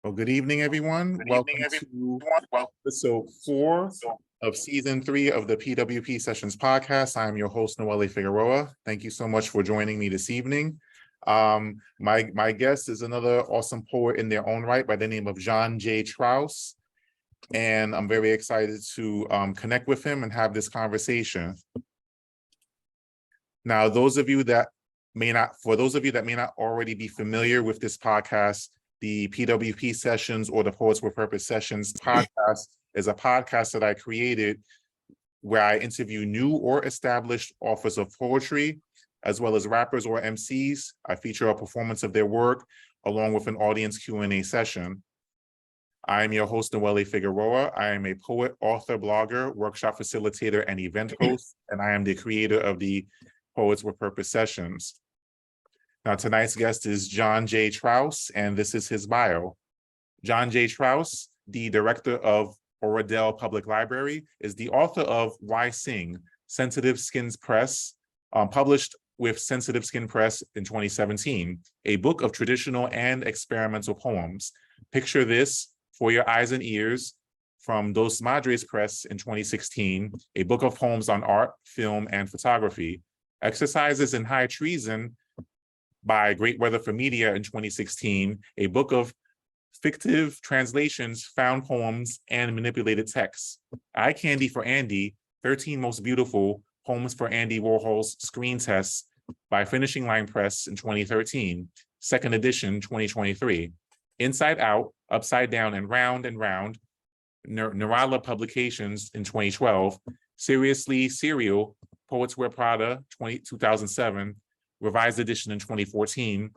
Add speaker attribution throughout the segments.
Speaker 1: Well, good evening, everyone. Welcome to episode 4 of season 3 of the P.W.P Sessions podcast. I'm your host, Noelle Figueroa. Thank you so much for joining me this evening. My guest is another awesome poet in their own right by the name of John J. Trause. And I'm very excited to connect with him and have this conversation. Now, for those of you that may not already be familiar with this podcast, the P.W.P Sessions or the Poets with Purpose Sessions podcast is a podcast that I created where I interview new or established authors of poetry, as well as rappers or MCs. I feature a performance of their work along with an audience Q&A session. I am your host, Noelle Figueroa. I am a poet, author, blogger, workshop facilitator, and event host, and I am the creator of the Poets with Purpose Sessions. Now, tonight's guest is John J. Trause, and this is his bio. John J. Trause, the director of Oradell Public Library, is the author of Why Sing? Sensitive Skins Press, published with Sensitive Skin Press in 2017, a book of traditional and experimental poems. Picture This, For Your Eyes and Ears, from Dos Madres Press in 2016, a book of poems on art, film, and photography. Exercises in High Treason, by Great Weather for Media in 2016, a book of fictive translations, found poems, and manipulated texts. Eye Candy for Andy, 13 Most Beautiful Poems for Andy Warhol's Screen Tests by Finishing Line Press in 2013, second edition 2023. Inside Out, Upside Down, and Round, Nirala Publications in 2012, Seriously Serial, Poets Wear Prada, 2007, revised edition in 2014,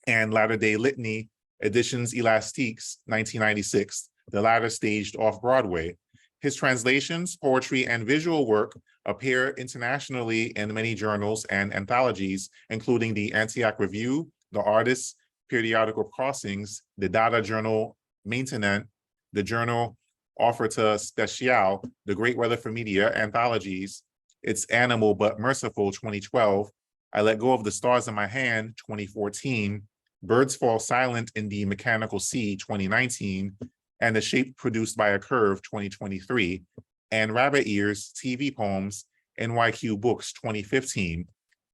Speaker 1: and Latter Day Litany Editions Elastiques, 1996, the latter staged off-Broadway. His translations, poetry, and visual work appear internationally in many journals and anthologies, including the Antioch Review, The Artist, Periodical Crossings, the Dada Journal Maintenant, the Journal Offerta Special, the Great Weather for Media anthologies, It's Animal But Merciful, 2012, I Let Go of the Stars in My Hand, 2014, Birds Fall Silent in the Mechanical Sea, 2019, and The Shape Produced by a Curve, 2023, and Rabbit Ears, TV Poems, NYQ Books, 2015.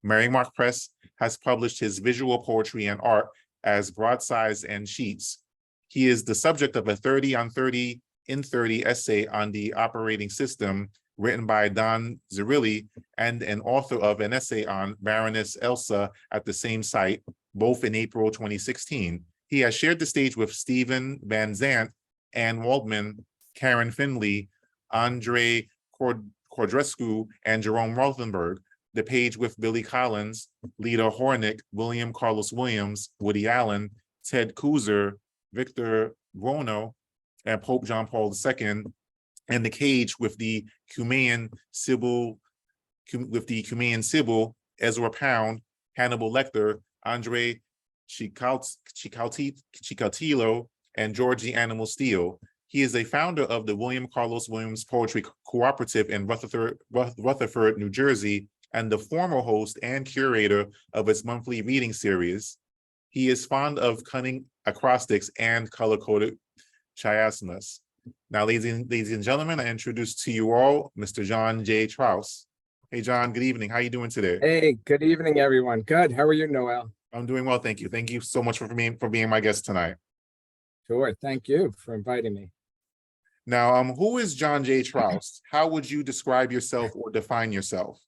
Speaker 1: Merrimark Press has published his visual poetry and art as Broadsides and Sheets. He is the subject of a 30 on 30 in 30 essay on the operating system written by Don Zerilli, and an author of an essay on Baroness Elsa at the same site, both in April 2016. He has shared the stage with Stephen Van Zandt, Ann Waldman, Karen Finley, Andre Cordrescu, and Jerome Rothenberg, the page with Billy Collins, Lita Hornick, William Carlos Williams, Woody Allen, Ted Kuzer, Victor Buono, and Pope John Paul II, and the cage with the Cumaean Sybil, Ezra Pound, Hannibal Lecter, Andre Chikatilo, and Georgie Animal Steel. He is a founder of the William Carlos Williams Poetry Cooperative in Rutherford, New Jersey, and the former host and curator of its monthly reading series. He is fond of cunning acrostics and color-coded chiasmus. Now, ladies and gentlemen, I introduce to you all Mr. John J. Trause. Hey, John, good evening. How are you doing today?
Speaker 2: Hey, good evening, everyone. Good. How are you, Noelle?
Speaker 1: I'm doing well, thank you. Thank you so much for being my guest tonight.
Speaker 2: Sure. Thank you for inviting me.
Speaker 1: Now, who is John J. Trause? How would you describe yourself or define yourself?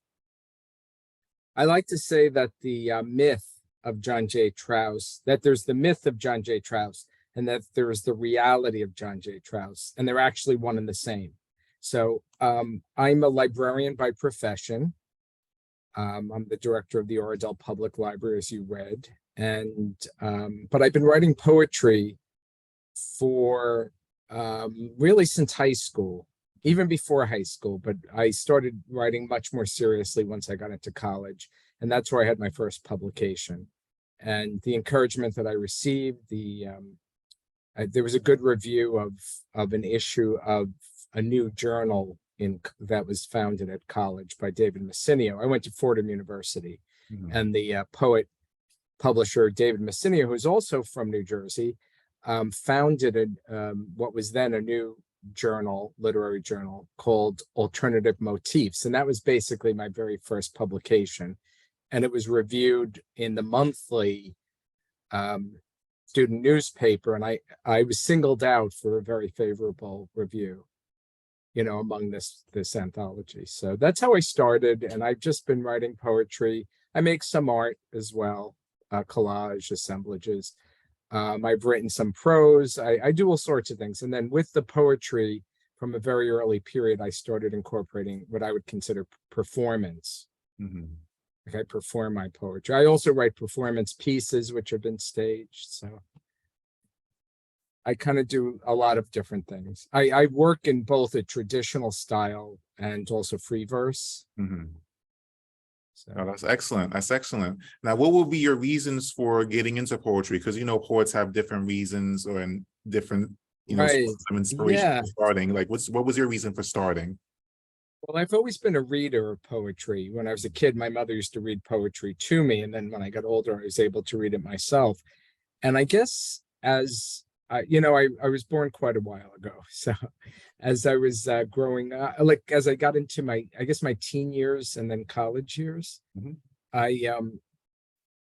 Speaker 2: I like to say that the myth of John J. Trause, that there's the myth of John J. Trause, and that there is the reality of John J. Trause, and they're actually one and the same. So I'm a librarian by profession. I'm the director of the Oradell Public Library, as you read, and but I've been writing poetry for really since high school, even before high school, but I started writing much more seriously once I got into college, and that's where I had my first publication. And the encouragement that I received, there was a good review of an issue of a new journal that was founded at college by David Messinio. I went to Fordham University, and the poet publisher David Messinio, who's also from New Jersey, founded what was then a new journal, literary journal called Alternative Motifs. And that was basically my very first publication. And it was reviewed in the monthly student newspaper. And I was singled out for a very favorable review, among this anthology. So that's how I started. And I've just been writing poetry. I make some art as well, collage assemblages. I've written some prose. I do all sorts of things. And then with the poetry from a very early period, I started incorporating what I would consider performance.
Speaker 1: Mhm.
Speaker 2: Like I perform my poetry. I also write performance pieces, which have been staged. So I kind of do a lot of different things. I work in both a traditional style and also free verse.
Speaker 1: Mhm.
Speaker 2: So
Speaker 1: Oh, that's excellent. That's excellent. Now, what will be your reasons for getting into poetry? Because poets have different reasons or different,
Speaker 2: right.
Speaker 1: sources of inspiration
Speaker 2: Yeah.
Speaker 1: for starting. Like, what was your reason for starting?
Speaker 2: Well, I've always been a reader of poetry. When I was a kid, my mother used to read poetry to me. And then when I got older, I was able to read it myself. And I guess as I was born quite a while ago. So as I was growing up, like as I got into I guess my teen years and then college years,
Speaker 1: Mhm.
Speaker 2: I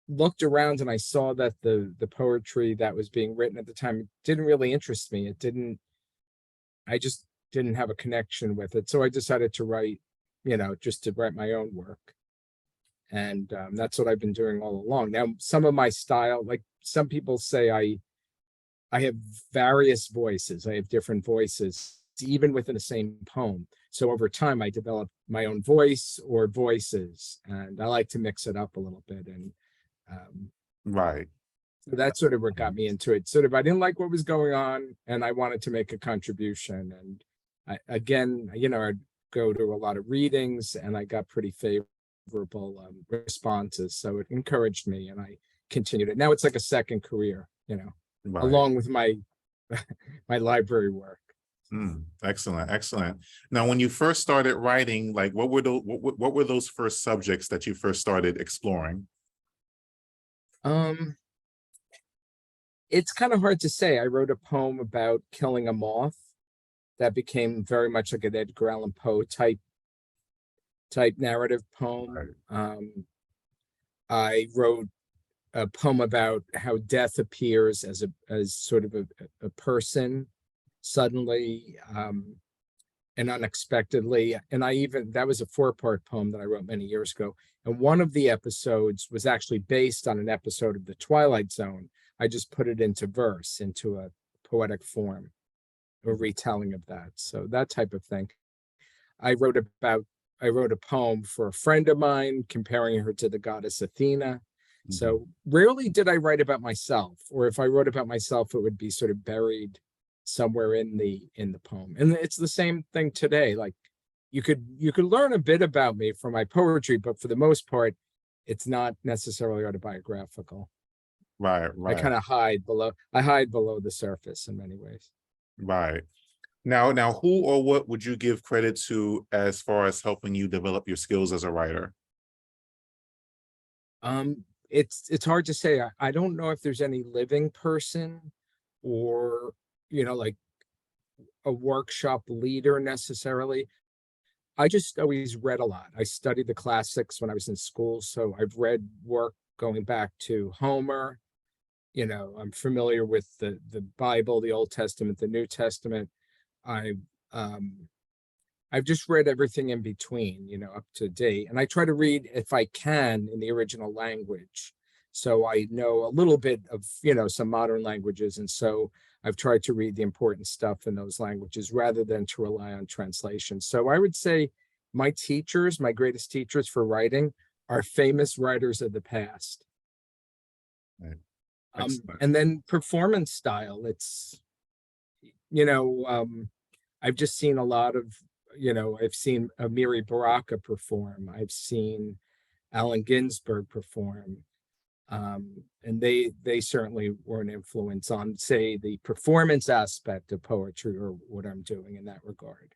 Speaker 2: looked around and I saw that the poetry that was being written at the time didn't really interest me. I just didn't have a connection with it. So I decided to write, just to write my own work. And that's what I've been doing all along. Now, some of my style, like some people say I have various voices. I have different voices, even within the same poem. So over time, I developed my own voice or voices, and I like to mix it up a little bit. And
Speaker 1: Right.
Speaker 2: so that's sort of what got me into it. Sort of, I didn't like what was going on, and I wanted to make a contribution. And again, I'd go to a lot of readings, and I got pretty favorable responses. So it encouraged me, and I continued it. Now it's like a second career,
Speaker 1: Right.
Speaker 2: along with my my library work.
Speaker 1: Excellent. Excellent. Now, when you first started writing, like what were those first subjects that you first started exploring?
Speaker 2: It's kind of hard to say. I wrote a poem about killing a moth that became very much like an Edgar Allan Poe type narrative poem.
Speaker 1: Right.
Speaker 2: I wrote a poem about how death appears as sort of a person suddenly and unexpectedly. And that was a 4-part poem that I wrote many years ago. And one of the episodes was actually based on an episode of The Twilight Zone. I just put it into verse, into a poetic form, a retelling of that. So that type of thing. I wrote a poem for a friend of mine, comparing her to the goddess Athena. So rarely did I write about myself, or if I wrote about myself, it would be sort of buried somewhere in the poem. And it's the same thing today. Like you could learn a bit about me from my poetry, but for the most part, it's not necessarily autobiographical.
Speaker 1: Right.
Speaker 2: I
Speaker 1: Right.
Speaker 2: kind of hide below the surface in many ways.
Speaker 1: Right. Now, who or what would you give credit to as far as helping you develop your skills as a writer?
Speaker 2: It's hard to say. I don't know if there's any living person or like a workshop leader necessarily. I just always read a lot. I studied the classics when I was in school, so I've read work going back to Homer. I'm familiar with the Bible, the Old Testament, the New Testament. I've I've just read everything in between, up to date. And I try to read, if I can, in the original language. So I know a little bit of, some modern languages. And so I've tried to read the important stuff in those languages rather than to rely on translation. So I would say my teachers, my greatest teachers for writing, are famous writers of the past.
Speaker 1: Right. Excellent.
Speaker 2: And then performance style, it's, you know, I've just seen a lot of, I've seen Amiri Baraka perform. I've seen Allen Ginsberg perform. And they certainly were an influence on, say, the performance aspect of poetry or what I'm doing in that regard.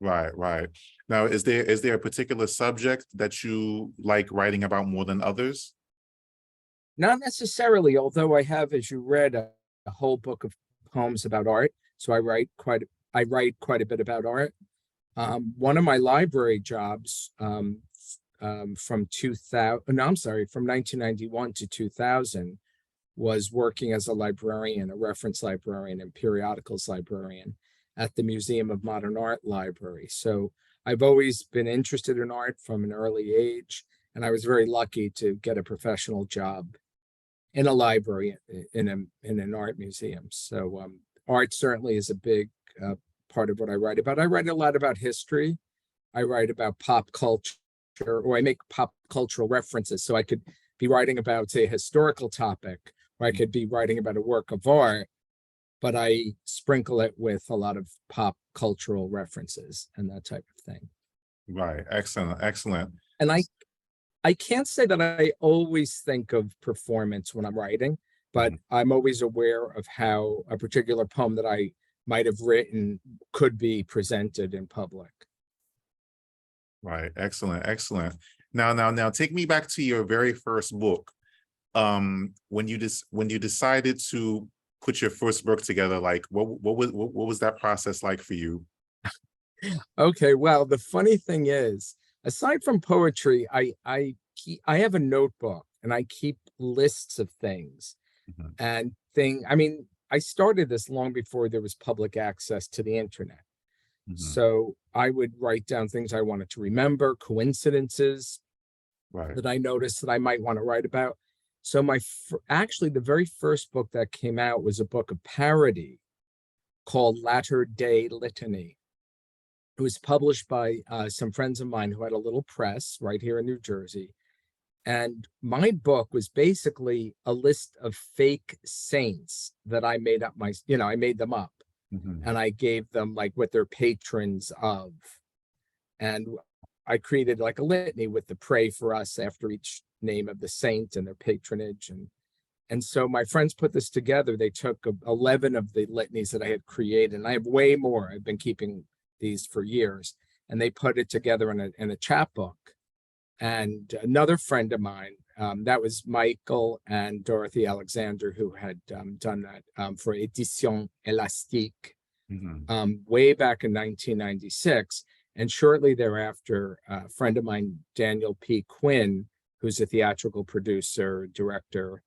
Speaker 1: Right, right. Now, is there a particular subject that you like writing about more than others?
Speaker 2: Not necessarily, although I have, as you read, whole book of poems about art. So I write quite a bit about art. One of my library jobs from 2000, no, I'm sorry, from 1991 to 2000 was working as a librarian, a reference librarian and periodicals librarian at the Museum of Modern Art Library. So I've always been interested in art from an early age, and I was very lucky to get a professional job in a library in an art museum. So art certainly is a big part of what I write about. I write a lot about history. I write about pop culture, or I make pop cultural references. So I could be writing about, say, a historical topic, or I could be writing about a work of art, but I sprinkle it with a lot of pop cultural references and that type of thing.
Speaker 1: Right. Excellent. Excellent.
Speaker 2: And I can't say that I always think of performance when I'm writing, but I'm always aware of how a particular poem that I might have written could be presented in public.
Speaker 1: Right. Excellent. Excellent. Now, take me back to your very first book. When you decided to put your first book together, like what was that process like for you?
Speaker 2: Okay, well, the funny thing is, aside from poetry, I have a notebook and I keep lists of things
Speaker 1: Mhm.
Speaker 2: and I mean, I started this long before there was public access to the internet.
Speaker 1: Mhm.
Speaker 2: So I would write down things I wanted to remember, coincidences
Speaker 1: Right.
Speaker 2: that I noticed that I might want to write about. So actually, the very first book that came out was a book of parody called Latter Day Litany. It was published by some friends of mine who had a little press right here in New Jersey. And my book was basically a list of fake saints that I made up I made them up.
Speaker 1: Mhm.
Speaker 2: And I gave them like what they're patrons of. And I created like a litany with the pray for us after each name of the saint and their patronage. And so my friends put this together. They took 11 of the litanies that I had created, and I have way more. I've been keeping these for years, and they put it together in a chapbook. And another friend of mine, that was Michael and Dorothy Alexander, who had done that for Edition Elastique
Speaker 1: Mhm.
Speaker 2: way back in 1996. And shortly thereafter, a friend of mine, Daniel P. Quinn, who's a theatrical producer, director,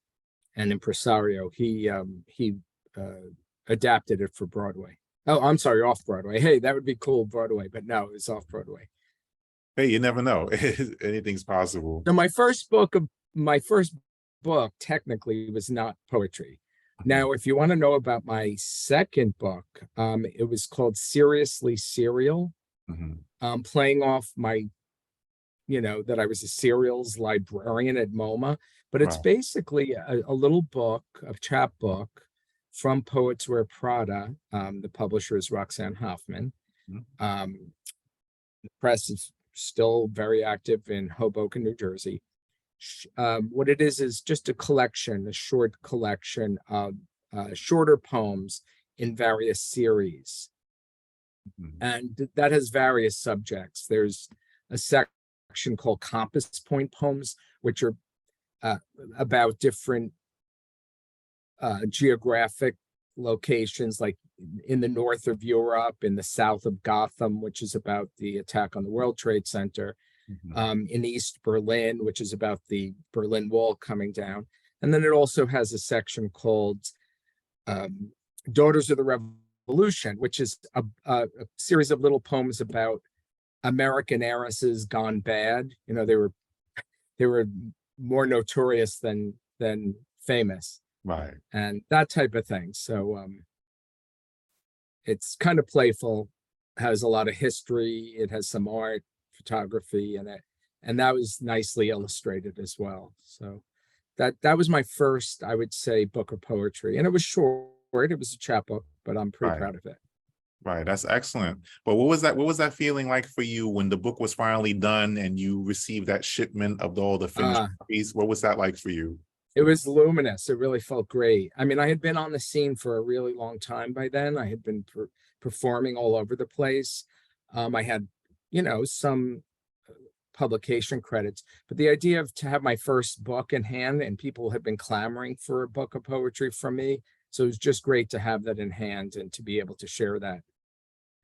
Speaker 2: and impresario, he adapted it for Broadway. Oh, I'm sorry, off Broadway. Hey, that would be cool, Broadway, but no, it's off Broadway.
Speaker 1: Hey, you never know. Anything's possible.
Speaker 2: So my first book technically was not poetry.
Speaker 1: Mhm.
Speaker 2: Now, if you want to know about my second book, it was called Seriously Serial,
Speaker 1: Mhm.
Speaker 2: playing off my, that I was a serials librarian at MoMA. But it's
Speaker 1: Right.
Speaker 2: basically a little book, a chapbook from Poets Wear Prada. The publisher is Roxanne Hoffman.
Speaker 1: Mhm.
Speaker 2: Um, the press is still very active in Hoboken, New Jersey. What it is just a short collection of shorter poems in various series.
Speaker 1: Mhm.
Speaker 2: And that has various subjects. There's a section called Compass Point poems, which are about different geographic locations, like in the north of Europe, in the south of Gotham, which is about the attack on the World Trade Center,
Speaker 1: Mhm.
Speaker 2: in East Berlin, which is about the Berlin Wall coming down. And then it also has a section called um, Daughters of the Revolution, which is a series of little poems about American heiresses gone bad. They were more notorious than famous,
Speaker 1: Right.
Speaker 2: and that type of thing. So it's kind of playful, has a lot of history. It has some art, photography in it, and that was nicely illustrated as well. So that was my first, I would say, book of poetry, and it was short. It was a chapbook, but I'm pretty
Speaker 1: Right.
Speaker 2: proud of it.
Speaker 1: Right. That's excellent. But what was that feeling like for you when the book was finally done and you received that shipment of all the finished
Speaker 2: Uh,
Speaker 1: copies? What was that like for you?
Speaker 2: it was luminous. It really felt great. I mean, I had been on the scene for a really long time by then. I had been performing all over the place. I had, some publication credits, but the idea of to have my first book in hand and people had been clamoring for a book of poetry from me, So it's just great to have that in hand and to be able to share that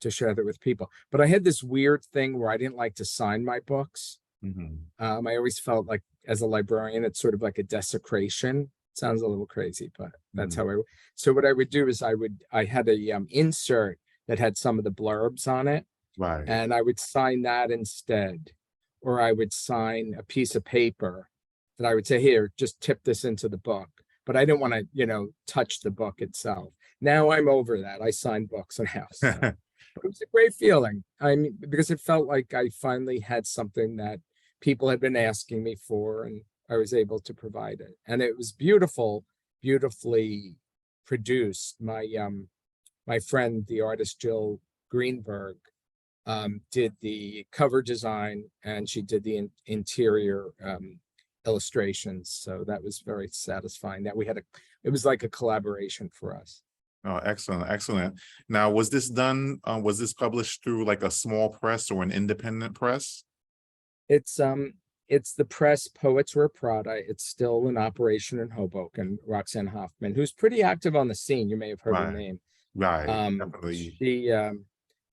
Speaker 2: with people. But I had this weird thing where I didn't like to sign my books.
Speaker 1: Mhm.
Speaker 2: I always felt like as a librarian, it's sort of like a desecration. Sounds a little crazy, but that's
Speaker 1: Mhm.
Speaker 2: how so what I would do is I had a insert that had some of the blurbs on it,
Speaker 1: Right.
Speaker 2: and I would sign that instead. Or I would sign a piece of paper that I would say, here, just tip this into the book. But I didn't want to, touch the book itself. Now I'm over that. I sign books now. So but it was a great feeling. I mean, because it felt like I finally had something that people had been asking me for, and I was able to provide it. And it was beautiful, beautifully produced. My friend, the artist Jill Greenberg, did the cover design, and she did the interior illustrations. So that was very satisfying that it was like a collaboration for us.
Speaker 1: Oh, excellent, excellent. Now, was this published through like a small press or an independent press?
Speaker 2: It's it's the press Poets Wear Prada. It's still in operation in Hoboken. Roxanne Hoffman, who's pretty active on the scene. You may have heard her
Speaker 1: Right,
Speaker 2: name.
Speaker 1: right, definitely.
Speaker 2: She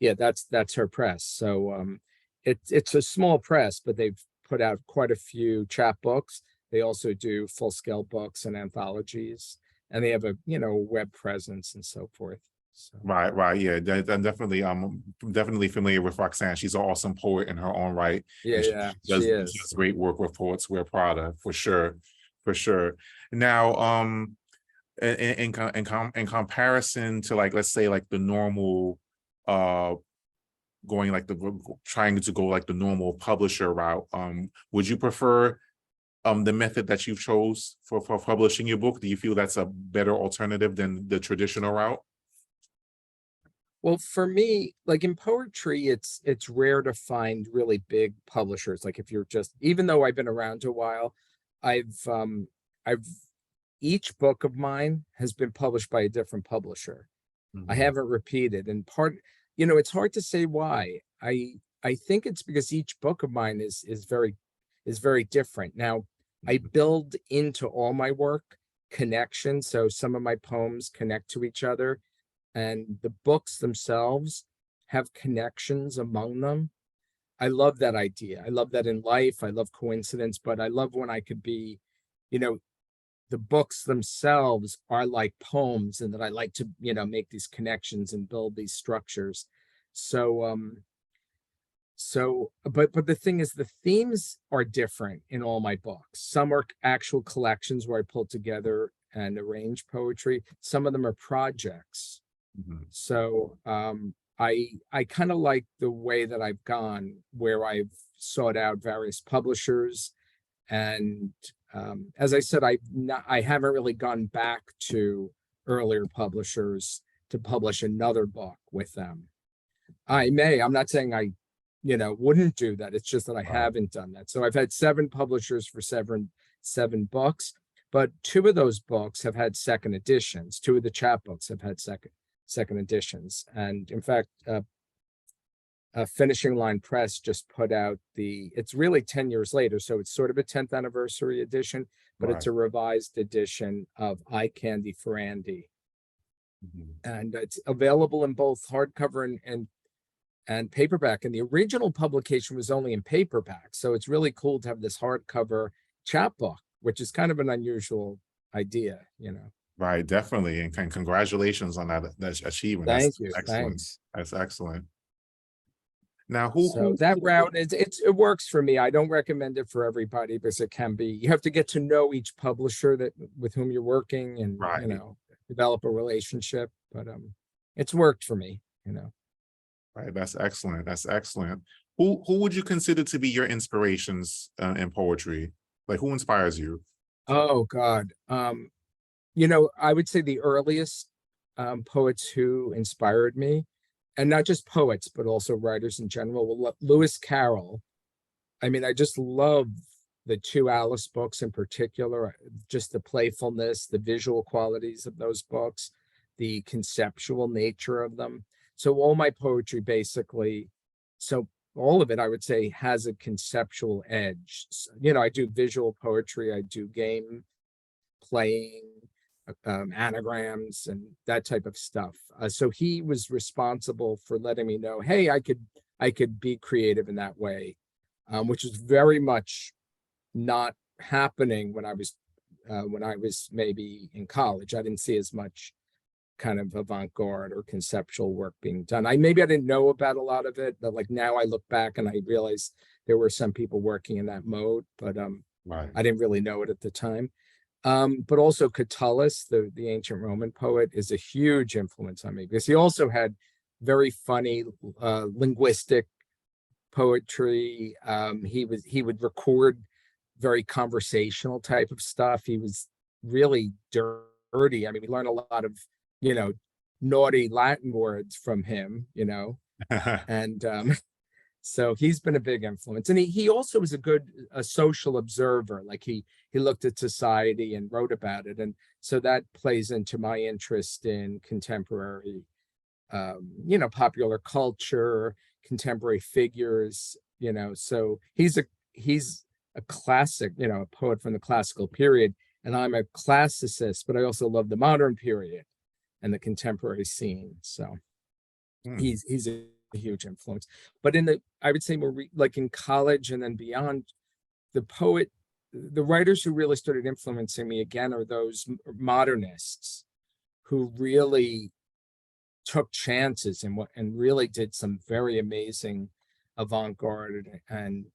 Speaker 2: yeah, that's her press. So it's a small press, but they've put out quite a few chapbooks. They also do full scale books and anthologies, and they have a web presence and so forth. So
Speaker 1: Right, right, yeah, I'm definitely familiar with Roxanne. She's an awesome poet in her own right,
Speaker 2: yeah,
Speaker 1: and
Speaker 2: yeah,
Speaker 1: she does great work with Poets Wear Prada for sure, for sure. Now, in comparison to like, let's say like the normal, uh, going like trying to go like the normal publisher route, would you prefer the method that you've chose for publishing your book? Do you feel that's a better alternative than the traditional route?
Speaker 2: Well, for me, like in poetry, it's rare to find really big publishers. Like if you're just, even though I've been around a while, I've each book of mine has been published by a different publisher. I
Speaker 1: Mhm.
Speaker 2: haven't repeated, and it's hard to say why. I think it's because each book of mine is very different. Now, I
Speaker 1: Mhm.
Speaker 2: build into all my work connections, so some of my poems connect to each other, and the books themselves have connections among them. I love that idea. I love that in life. I love coincidence, but I love when I could be, you know, the books themselves are like poems, and that I like to, make these connections and build these structures. So but the thing is, the themes are different in all my books. Some are actual collections where I pull together and arrange poetry. Some of them are projects.
Speaker 1: Mhm.
Speaker 2: So I kind of like the way that I've gone, where I've sought out various publishers, and as I said, I haven't really gone back to earlier publishers to publish another book with them. I may. I'm not saying I, wouldn't do that. It's just that I
Speaker 1: Right.
Speaker 2: haven't done that. So I've had 7 publishers for seven books, but 2 of those books have had second editions. 2 of the chapbooks have had second editions, and in fact, Finishing Line Press just put out it's really 10 years later, so it's sort of a 10th anniversary edition, but it's
Speaker 1: Right.
Speaker 2: a revised edition of Eye Candy for Andy.
Speaker 1: Mhm.
Speaker 2: And it's available in both hardcover and paperback. And the original publication was only in paperback. So it's really cool to have this hardcover chapbook, which is kind of an unusual idea.
Speaker 1: Right, definitely, and congratulations on that achievement. That's
Speaker 2: Thank you.
Speaker 1: excellent.
Speaker 2: Thanks.
Speaker 1: That's excellent. Now,
Speaker 2: So that route it works for me. I don't recommend it for everybody because you have to get to know each publisher that with whom you're working, and
Speaker 1: right,
Speaker 2: develop a relationship. But it's worked for me.
Speaker 1: right. That's excellent. That's excellent. Who would you consider to be your inspirations in poetry? Like, who inspires you?
Speaker 2: Oh God. I would say the earliest poets who inspired me, and not just poets, but also writers in general. Well, Lewis Carroll. I mean, I just love the 2 Alice books in particular, just the playfulness, the visual qualities of those books, the conceptual nature of them. So all my poetry basically, so all of it, I would say, has a conceptual edge. I do visual poetry, I do game playing, anagrams and that type of stuff. So he was responsible for letting me know, hey, I could be creative in that way, which was very much not happening when I was maybe in college. I didn't see as much kind of avant-garde or conceptual work being done. I didn't know about a lot of it, but like now I look back and I realize there were some people working in that mode, but
Speaker 1: Right.
Speaker 2: I didn't really know it at the time. But also Catullus, the ancient Roman poet, is a huge influence on me because he also had very funny linguistic poetry. He would record very conversational type of stuff. He was really dirty. I mean, we learned a lot of, naughty Latin words from him, and so he's been a big influence. And he also was a social observer. Like he looked at society and wrote about it. And so that plays into my interest in contemporary, popular culture, contemporary figures, so he's a classic, a poet from the classical period. And I'm a classicist, but I also love the modern period and the contemporary scene. So he's a huge influence. But I would say like in college and then beyond, the writers who really started influencing me again are those modernists who really took chances and really did some very amazing avant-garde and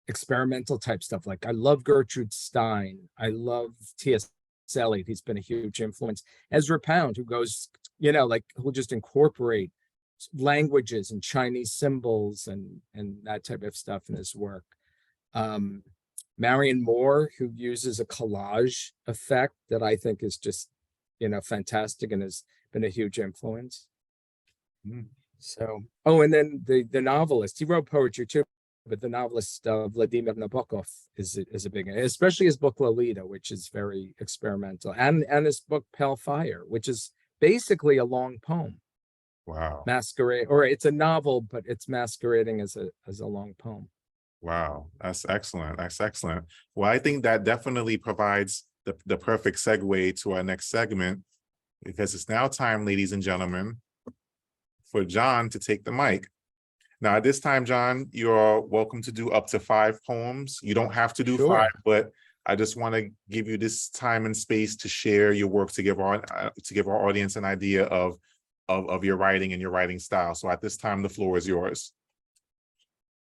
Speaker 2: experimental type stuff. Like I love Gertrude Stein. I love T.S. Eliot. He's been a huge influence. Ezra Pound, who goes, who'll just incorporate languages and Chinese symbols and that type of stuff in his work. Marion Moore, who uses a collage effect that I think is just, fantastic and has been a huge influence. So, and then the novelist, he wrote poetry too, but the novelist Vladimir Nabokov is a big, especially his book Lolita, which is very experimental, and his book Pale Fire, which is basically a long poem.
Speaker 1: Wow.
Speaker 2: Masquerade, or it's a novel, but it's masquerading as a long poem.
Speaker 1: Wow, that's excellent. That's excellent. Well, I think that definitely provides the perfect segue to our next segment, because it's now time, ladies and gentlemen, for John to take the mic. Now, at this time, John, you're welcome to do up to 5 poems. You don't have to do
Speaker 2: Sure.
Speaker 1: 5, but I just want to give you this time and space to share your work, to give our audience an idea of your writing and your writing style. So at this time, the floor is yours.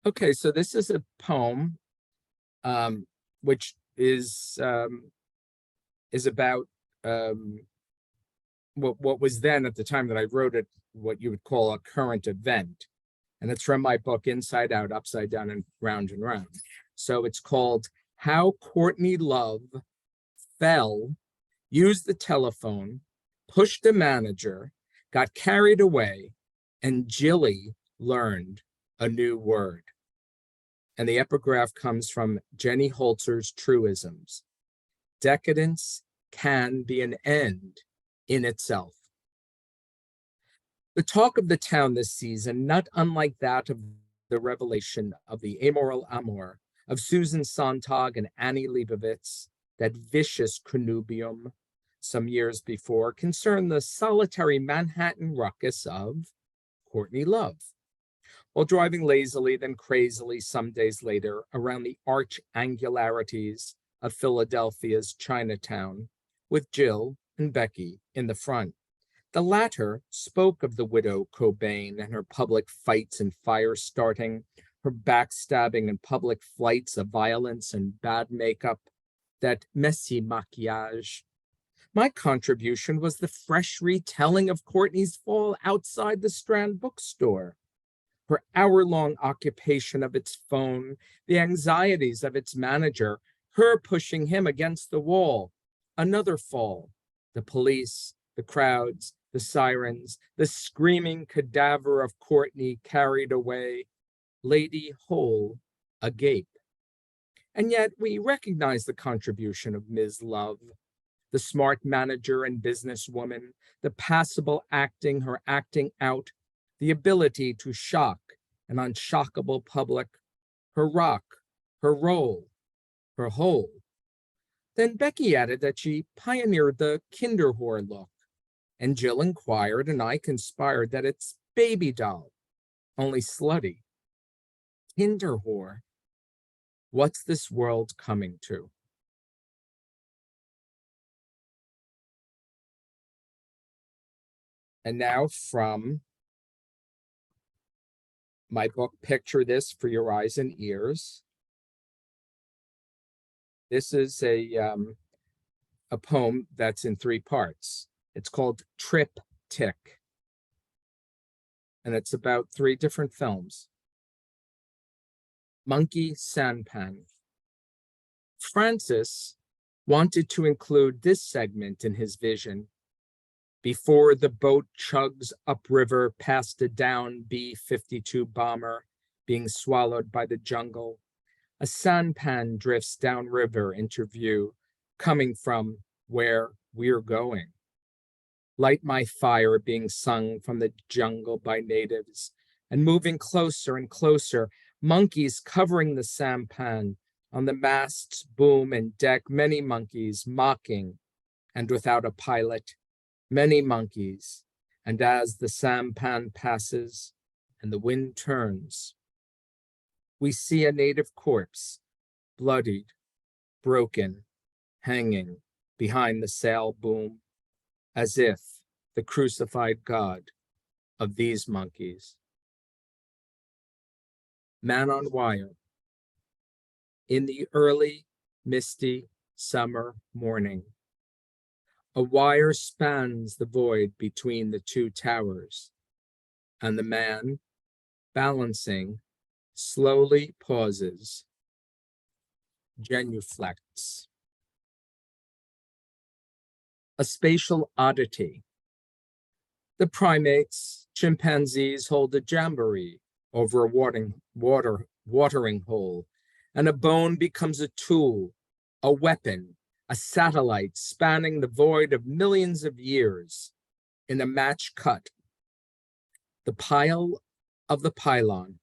Speaker 2: Okay, so this is a poem, which is about what was then, at the time that I wrote it, what you would call a current event. And it's from my book, Inside Out, Upside Down, and Round and Round. So it's called How Courtney Love Fell, Used the Telephone, Pushed a Manager, Got Carried Away, and Jilly Learned a New Word. And the epigraph comes from Jenny Holzer's Truisms. Decadence can be an end in itself. The talk of the town this season, not unlike that of the revelation of the amoral amour of Susan Sontag and Annie Leibovitz, that vicious connubium some years before, concerned the solitary Manhattan ruckus of Courtney Love. While driving lazily, then crazily some days later around the arch angularities of Philadelphia's Chinatown, with Jill and Becky in the front. The latter spoke of the widow Cobain and her public fights and fire starting, her backstabbing and public flights of violence and bad makeup, that messy maquillage. My contribution was the fresh retelling of Courtney's fall outside the Strand bookstore, her hour-long occupation of its phone, the anxieties of its manager, her pushing him against the wall. Another fall, the police, the crowds, the sirens, the screaming cadaver of Courtney carried away, Lady Hole agape. And yet we recognize the contribution of Ms. Love, the smart manager and businesswoman, the passable acting, her acting out, the ability to shock an unshockable public, her rock, her roll, her whole. Then Becky added that she pioneered the Kinderhor look, and Jill inquired, and I conspired that it's baby doll, only slutty. Kinderhor, what's this world coming to? And now from my book, Picture This for Your Eyes and Ears. This is a poem that's in 3 parts. It's called Triptych, and it's about 3 different films. Monkey Sampan. Francis wanted to include this segment in his vision. Before the boat chugs upriver past a down B-52 bomber being swallowed by the jungle, a sampan drifts downriver into view, coming from where we're going. Light my fire being sung from the jungle by natives, and moving closer and closer, monkeys covering the sampan, on the masts, boom, and deck, many monkeys mocking, and without a pilot, many monkeys, and as the sampan passes and the wind turns, we see a native corpse, bloodied, broken, hanging behind the sail boom, as if the crucified God of these monkeys. Man on wire. In the early, misty summer morning, a wire spans the void between the 2 towers, and the man, balancing, slowly pauses, genuflects. A spatial oddity. The primates, chimpanzees hold a jamboree over a watering hole, and a bone becomes a tool, a weapon, a satellite spanning the void of millions of years. In a match cut, the pile of the pylon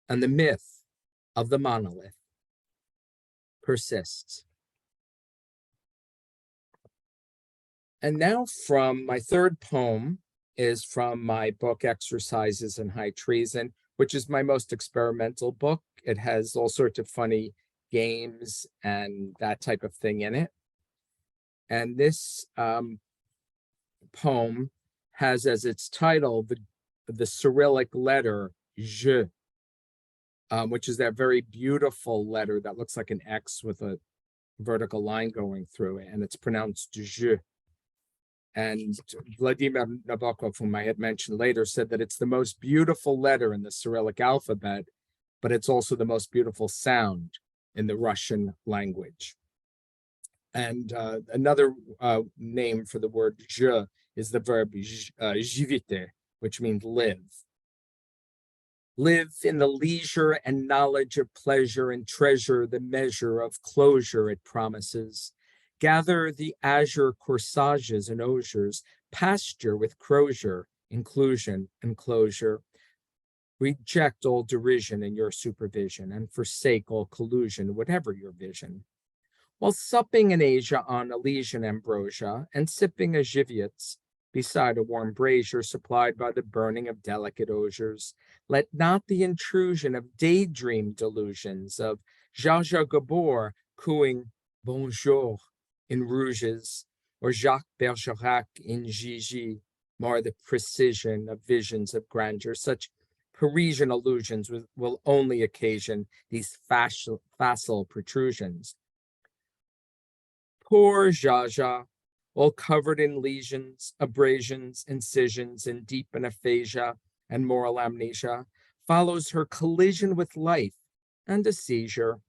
Speaker 2: and the myth of the monolith persists. And now from my 3rd poem is from my book, Exercises in High Treason, which is my most experimental book. It has all sorts of funny games and that type of thing in it. And this poem has as its title the Cyrillic letter Je, which is that very beautiful letter that looks like an X with a vertical line going through it, and it's pronounced Je. And Vladimir Nabokov, whom I had mentioned later, said that it's the most beautiful letter in the Cyrillic alphabet, but it's also the most beautiful sound in the Russian language. And another name for the word je is the verb živite, which means live. Live in the leisure and knowledge of pleasure and treasure the measure of closure it promises. Gather the azure corsages and osiers, pasture with crozier, inclusion and closure. Reject all derision in your supervision and forsake all collusion, whatever your vision. While supping in Asia on Elysian ambrosia and sipping a Żywiec beside a warm brazier supplied by the burning of delicate osiers, let not the intrusion of daydream delusions of Zsa Zsa Gabor cooing bonjour in rouges or Jacques Bergerac in Gigi mar the precision of visions of grandeur. Such Parisian allusions will only occasion these facile protrusions. Poor Zsa Zsa, all covered in lesions, abrasions, incisions, and deep in aphasia and moral amnesia, follows her collision with life and a seizure,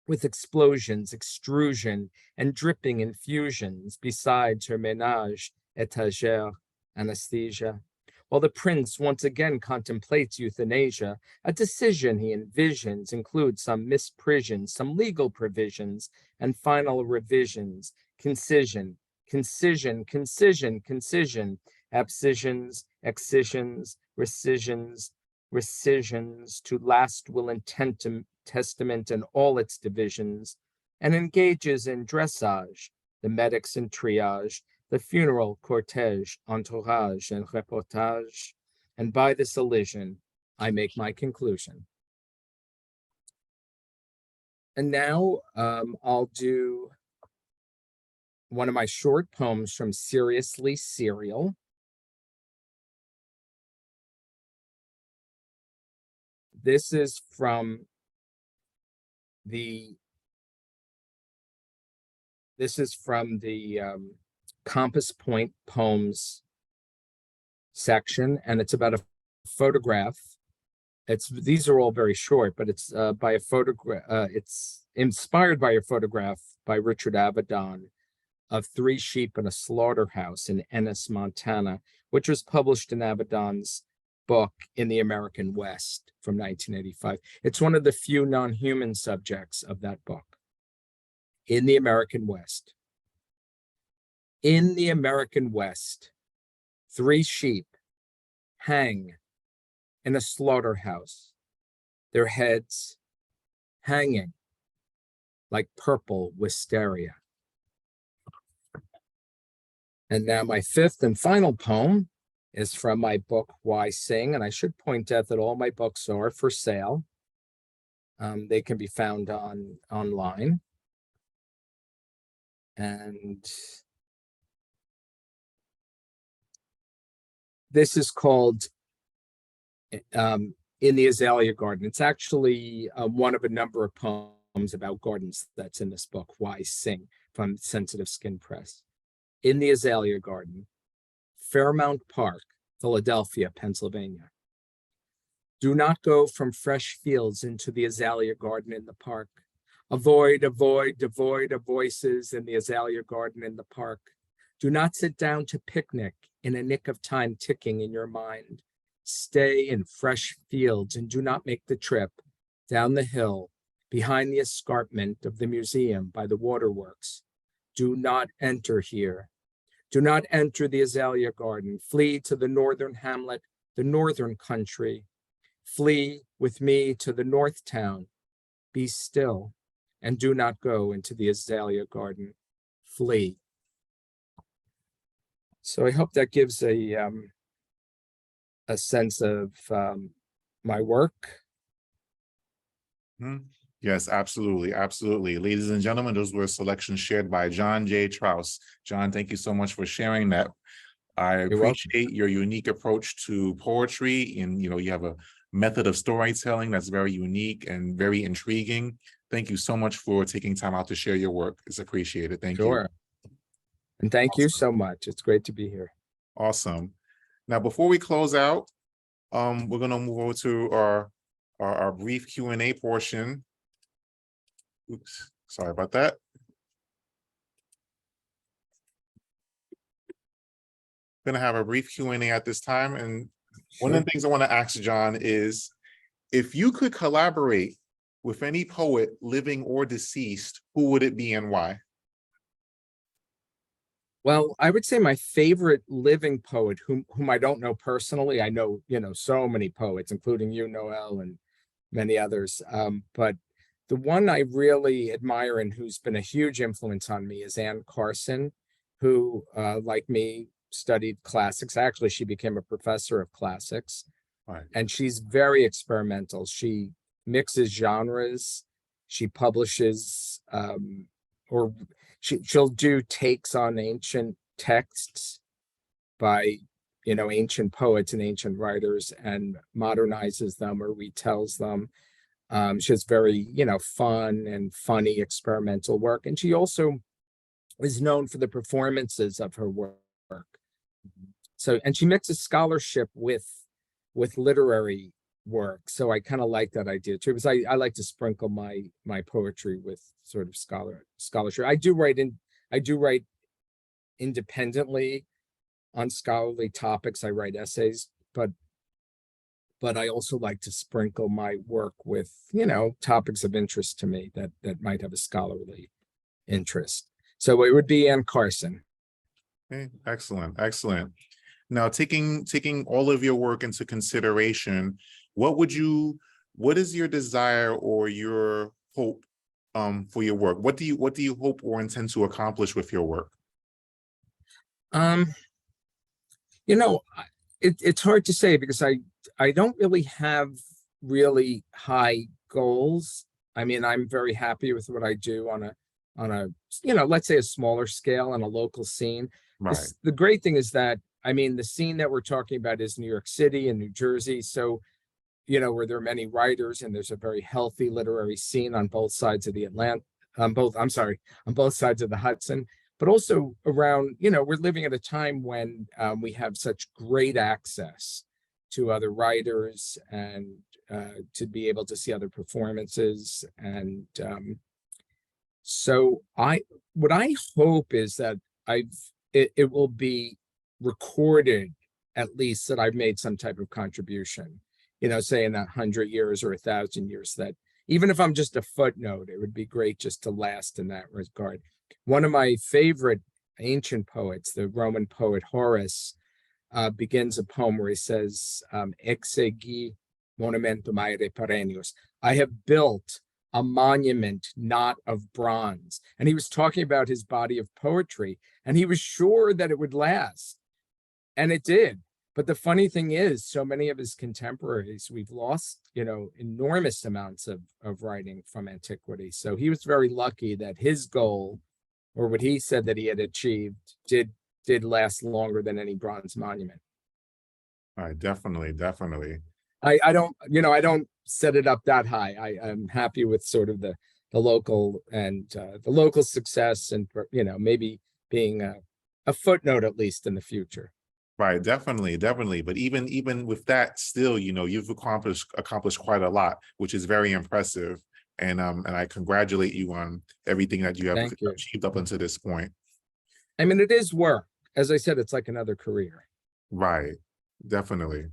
Speaker 2: with explosions, extrusion, and dripping infusions, besides her ménage, étagère, anesthesia. While the prince once again contemplates euthanasia, a decision he envisions includes some misprisions, some legal provisions, and final revisions, concision, concision, concision, concision, abscissions, excisions, rescissions, rescissions, to last will and testament and all its divisions, and engages in dressage, the medics in triage, the funeral cortege, entourage, and reportage, and by this elision, I make my conclusion. And now I'll do one of my short poems from Seriously Serial. This is from the Compass Point Poems section, and it's about a photograph. These are all very short, but it's by a photograph. It's inspired by a photograph by Richard Avedon of 3 sheep in a slaughterhouse in Ennis, Montana, which was published in Avedon's book In the American West from 1985. It's one of the few non-human subjects of that book. In the American West. In the American West, 3 sheep hang in a slaughterhouse, their heads hanging like purple wisteria. And now my 5th and final poem is from my book, Why Sing? And I should point out that all my books are for sale. They can be found online. And this is called In the Azalea Garden. It's actually one of a number of poems about gardens that's in this book, Why Sing? From Sensitive Skin Press. In the Azalea Garden, Fairmount Park, Philadelphia, Pennsylvania. Do not go from fresh fields into the azalea garden in the park. Avoid of voices in the azalea garden in the park. Do not sit down to picnic in a nick of time ticking in your mind. Stay in fresh fields and do not make the trip down the hill behind the escarpment of the museum by the waterworks. Do not enter here. Do not enter the azalea garden. Flee to the northern hamlet, the northern country. Flee with me to the north town. Be still and do not go into the azalea garden. Flee. So I hope that gives a sense of my work.
Speaker 1: Yes, absolutely. Absolutely. Ladies and gentlemen, those were selections shared by John J. Trause. John, thank you so much for sharing that. I appreciate your unique approach to poetry, and you have a method of storytelling that's very unique and very intriguing. Thank you so much for taking time out to share your work. It's appreciated. Thank you.
Speaker 2: And thank you so much. It's great to be here.
Speaker 1: Awesome. Now, before we close out, we're going to move over to our brief Q&A portion. Oops, sorry about that. Going to have a brief Q&A at this time. And one of the things I want to ask John is, if you could collaborate with any poet, living or deceased, who would it be and why?
Speaker 2: Well, I would say my favorite living poet, whom I don't know personally. I know, so many poets, including you, Noel, and many others. But the one I really admire and who's been a huge influence on me is Anne Carson, who, like me, studied classics. Actually, she became a professor of classics.
Speaker 1: Right.
Speaker 2: And she's very experimental. She mixes genres. She publishes, she'll do takes on ancient texts by ancient poets and ancient writers and modernizes them or retells them. She has very fun and funny experimental work, and she also is known for the performances of her work. So, and she mixes scholarship with literary work. So I kind of like that idea too, because I like to sprinkle my poetry with sort of scholarship. I do write independently on scholarly topics. I write essays, but I also like to sprinkle my work with topics of interest to me that might have a scholarly interest. So it would be Anne Carson.
Speaker 1: Okay, excellent. Now, taking all of your work into consideration, what is your desire or your hope for your work? What do you hope or intend to accomplish with your work?
Speaker 2: Um, you know, it's hard to say because I don't really have really high goals. I mean, I'm very happy with what I do on a let's say a smaller scale on a local scene.
Speaker 1: Right,
Speaker 2: The great thing is that I mean the scene that we're talking about is New York City and New Jersey. So, where there are many writers and there's a very healthy literary scene on both sides of the Atlantic, on both sides of the Hudson, but also around, we're living at a time when we have such great access to other writers and to be able to see other performances. And so what I hope is that it will be recorded at least that I've made some type of contribution, say in 100 years or 1,000 years, that even if I'm just a footnote, it would be great just to last in that regard. One of my favorite ancient poets, the Roman poet Horace, begins a poem where he says, Exegi monumentum aere perennius. I have built a monument not of bronze. And he was talking about his body of poetry, and he was sure that it would last. And it did. But the funny thing is, so many of his contemporaries, we've lost, enormous amounts of writing from antiquity. So he was very lucky that his goal, or what he said that he had achieved, did last longer than any bronze monument.
Speaker 1: all right, definitely, definitely.
Speaker 2: I don't, I don't set it up that high. I'm happy with sort of the local and the local success, and maybe being a footnote at least in the future.
Speaker 1: Right, definitely, definitely. But even with that, still, you've accomplished quite a lot, which is very impressive. And I congratulate you on everything that you have
Speaker 2: Thank you.
Speaker 1: achieved up until this point.
Speaker 2: I mean, it is work. As I said, it's like another career.
Speaker 1: Right, definitely.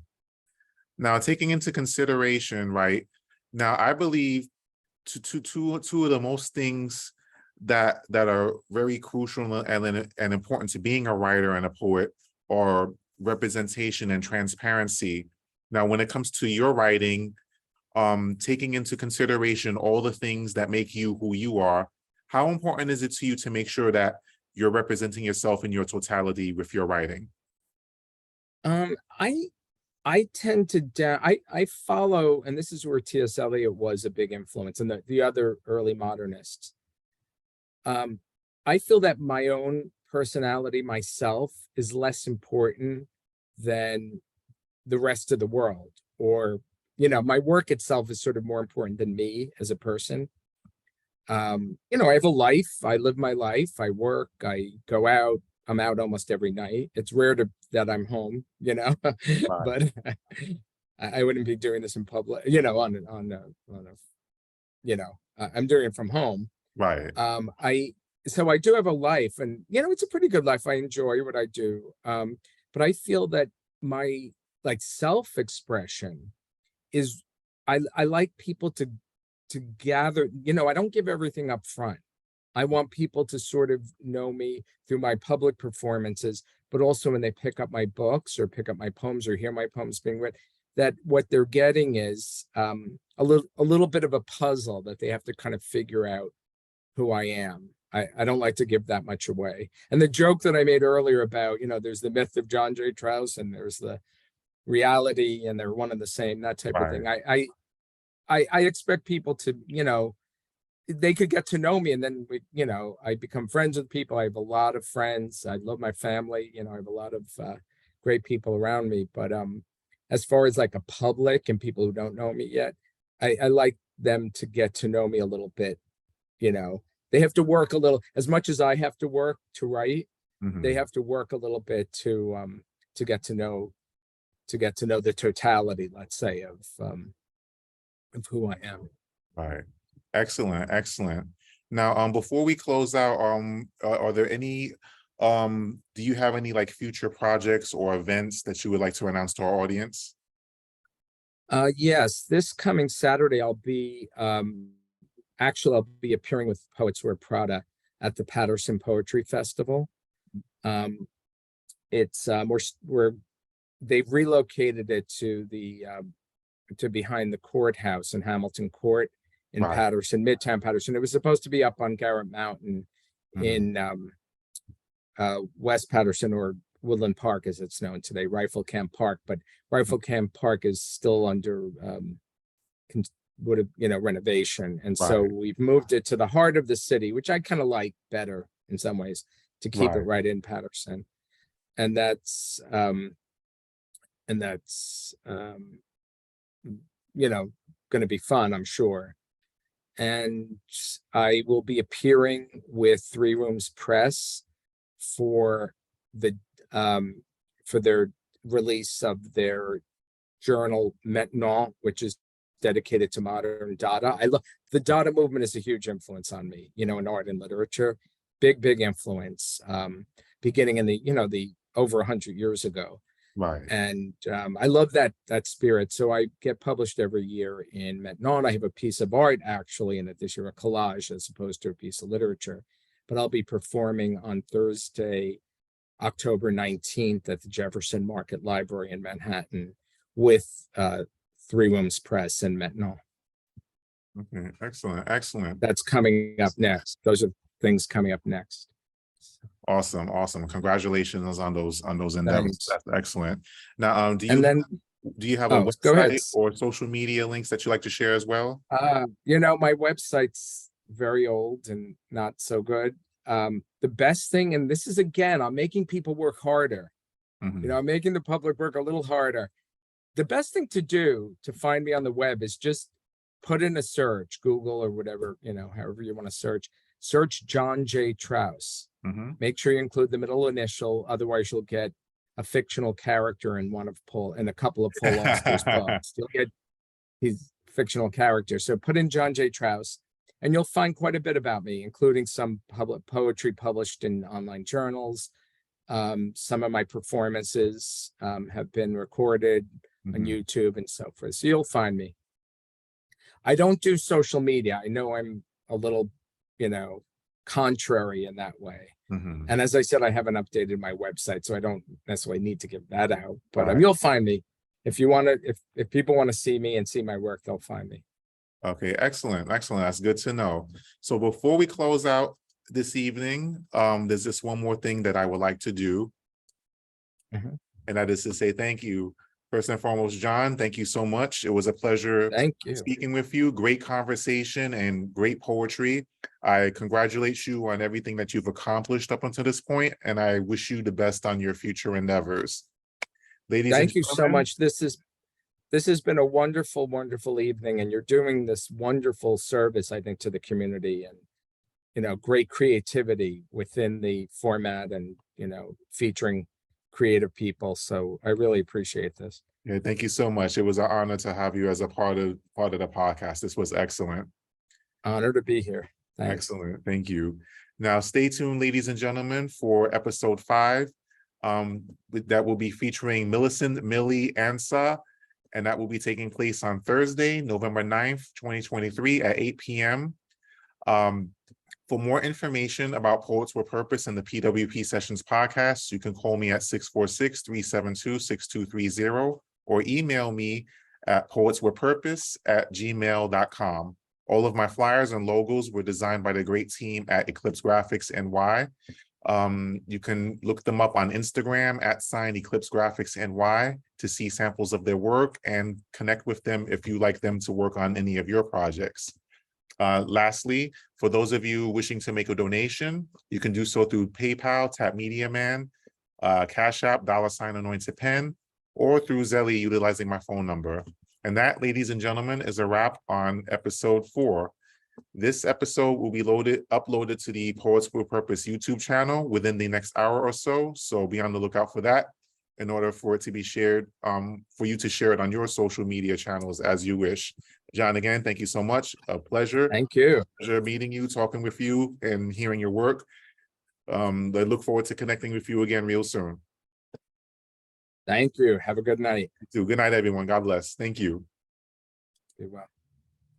Speaker 1: Now, taking into consideration, right now, I believe two of the most things that are very crucial and important to being a writer and a poet are representation and transparency. Now, when it comes to your writing, taking into consideration all the things that make you who you are, how important is it to you to make sure that you're representing yourself in your totality with your writing?
Speaker 2: I tend to I follow, and this is where T.S. Eliot was a big influence, and the other early modernists. I feel that my own personality, myself, is less important than the rest of the world, or my work itself is sort of more important than me as a person. I have a life. I live my life. I work. I go out. I'm out almost every night. It's rare that I'm home,
Speaker 1: Right,
Speaker 2: but I wouldn't be doing this in public, I'm doing it from home.
Speaker 1: right,
Speaker 2: So I do have a life, and it's a pretty good life. I enjoy what I do. But I feel that my like self-expression is I like people to gather, I don't give everything up front. I want people to sort of know me through my public performances, but also when they pick up my books or pick up my poems or hear my poems being read, that what they're getting is a little bit of a puzzle that they have to kind of figure out who I am. I don't like to give that much away. And the joke that I made earlier about, there's the myth of John J. Trause and there's the reality, and they're one and the same, that type of
Speaker 1: right,
Speaker 2: thing. I expect people to, they could get to know me, and then I become friends with people. I have a lot of friends. I love my family. I have a lot of great people around me. But as far as like a public and people who don't know me yet, I like them to get to know me a little bit. They have to work a little, as much as I have to work to write. They
Speaker 1: mhm,
Speaker 2: have to work a little bit to get to know the totality, let's say, of who I am.
Speaker 1: right. Excellent, excellent. Now, before we close out, are there any, do you have any like future projects or events that you would like to announce to our audience?
Speaker 2: Yes, this coming Saturday, I'll be appearing with Poets Wear Prada at the Patterson Poetry Festival. It's we're they've relocated it to behind the courthouse in Hamilton Court, in
Speaker 1: Right.
Speaker 2: Patterson, Midtown Patterson. It was supposed to be up on Garrett Mountain in West Patterson, or Woodland Park as it's known today, Rifle Camp Park. But Rifle Camp Park is still under renovation, and so
Speaker 1: Right.
Speaker 2: we've moved it to the heart of the city, which I kind of like better in some ways, to keep it
Speaker 1: Right.
Speaker 2: right in Patterson. And that's going to be fun, I'm sure. And I will be appearing with Three Rooms Press for the for their release of their journal Maintenant, which is dedicated to modern Dada. I love the Dada movement is a huge influence on me, in art and literature. Big influence. Beginning in the over 100 years ago.
Speaker 1: Right.
Speaker 2: And I love that spirit. So I get published every year in Maintenant. I have a piece of art actually in it this year, a collage as opposed to a piece of literature. But I'll be performing on Thursday, October 19th at the Jefferson Market Library in Manhattan with Three Rooms Press in Maintenant.
Speaker 1: Okay. Excellent.
Speaker 2: That's coming up next. Those are things coming up next.
Speaker 1: Awesome. Congratulations on those endeavors.
Speaker 2: Thanks.
Speaker 1: That's excellent. Now, do
Speaker 2: And then
Speaker 1: you have a
Speaker 2: go ahead.
Speaker 1: website or social media links that you like to share as well?
Speaker 2: My website's very old and not so good. The best thing, and this is again, I'm making people work harder. I'm making the public work a little harder. The best thing to do to find me on the web is just put in a search, Google or whatever, however you want to search John J. Trause. Make sure you include the middle initial, otherwise you'll get a fictional character in a couple of Paul Auster's books. You'll get his fictional character. So put in John J. Trause, and you'll find quite a bit about me, including some public poetry published in online journals. Some of my performances have been recorded on YouTube and so forth. So you'll find me. I don't do social media. I know I'm a little, contrary in that way. And as I said, I haven't updated my website, so I don't necessarily need to give that out. But you'll find me if you want to. If people want to see me and see my work, they'll find me.
Speaker 1: Okay, excellent. That's good to know. So before we close out this evening, there's just one more thing that I would like to do, and that is to say thank you. First and foremost, John, thank you so much. It was a pleasure speaking with you. Great conversation and great poetry. I congratulate you on everything that you've accomplished up until this point, and I wish you the best on your future endeavors. Ladies and gentlemen,
Speaker 2: thank you so much. This has been a wonderful evening, and you're doing this wonderful service, I think, to the community, and great creativity within the format, and featuring creative people. So I really appreciate this.
Speaker 1: Yeah, thank you so much. It was an honor to have you as a part of the podcast. This was excellent.
Speaker 2: Honor to be here. Thanks.
Speaker 1: Excellent. Thank you. Now stay tuned, ladies and gentlemen, for episode 5. That will be featuring Millicent Millie Ansa, and that will be taking place on Thursday, November 9th, 2023 at 8 p.m. For more information about Poets with Purpose and the P.W.P. Sessions podcast, you can call me at 646-372-6230 or email me at poetswithpurpose@gmail.com. All of my flyers and logos were designed by the great team at Eclipse Graphics NY. You can look them up on Instagram at @Eclipse Graphics NY to see samples of their work and connect with them if you like them to work on any of your projects. Lastly, for those of you wishing to make a donation, you can do so through PayPal, Tap Media Man, Cash App, $Anointed Pen, or through Zelle utilizing my phone number. And that, ladies and gentlemen, is a wrap on episode 4. This episode will be uploaded to the Poets with Purpose YouTube channel within the next hour or so. So be on the lookout for that in order for it to be shared, for you to share it on your social media channels as you wish. John, again, thank you so much. A pleasure.
Speaker 2: Thank you.
Speaker 1: Pleasure meeting you, talking with you, and hearing your work. I look forward to connecting with you again real soon.
Speaker 2: Thank you. Have a good night.
Speaker 1: You too. Good night, everyone. God bless. Thank you.
Speaker 2: Be well.